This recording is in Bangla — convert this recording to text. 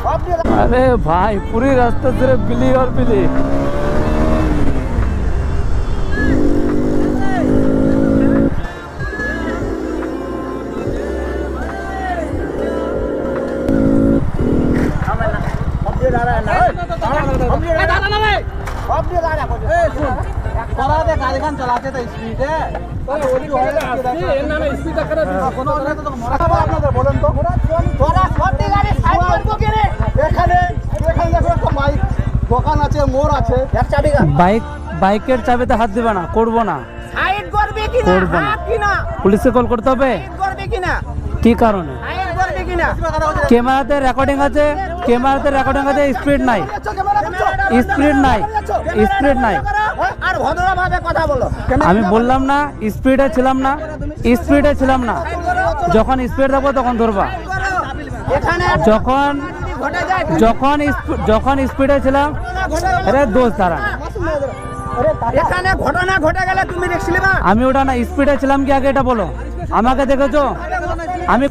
अरे भाई पूरी रास्ता सिर्फ बिल्ली और बिल्ली। গাড়িখান চালাতে তো স্পিডে বলেন তো দোকান আছে, মোড় আছে। বাইকের চাবিতে হাত দিবে না, করবো না, করবো না। পুলিশে কল করতে হবে কি কারণে? ক্যামেরাতে রেকর্ডিং আছে, ক্যামেরাতে রেকর্ডিং আছে। স্পিড নাই, স্পিড নাই, স্পিড নাই। আমি বললাম না স্পিডে ছিলাম না, স্পিডে ছিলাম না। যখন স্পিড দেবো তখন ধরবা। যখন স্পিডে ছিলাম, আরে দোষ তারা এখানে ঘটনা ঘটে গেলে তুমি দেখছিলে না? আমি ওটা না স্পিডে ছিলাম কি আগে এটা বলো। আমাকে দেখেছো? আমি